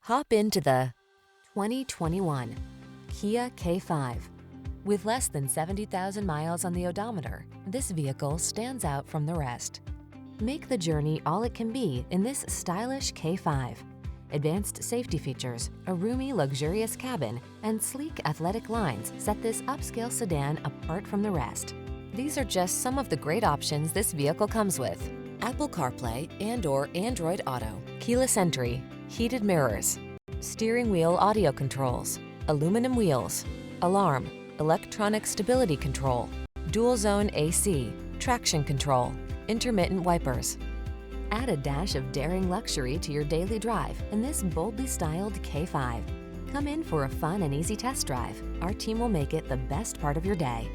Hop into the 2021 Kia K5. With less than 70,000 miles on the odometer, this vehicle stands out from the rest. Make the journey all it can be in this stylish K5. Advanced safety features, a roomy, luxurious cabin, and sleek athletic lines set this upscale sedan apart from the rest. These are just some of the great options this vehicle comes with: Apple CarPlay and/or Android Auto, keyless entry, heated mirrors, steering wheel audio controls, aluminum wheels, alarm, electronic stability control, dual zone AC, traction control, intermittent wipers. Add a dash of daring luxury to your daily drive in this boldly styled K5. Come in for a fun and easy test drive. Our team will make it the best part of your day.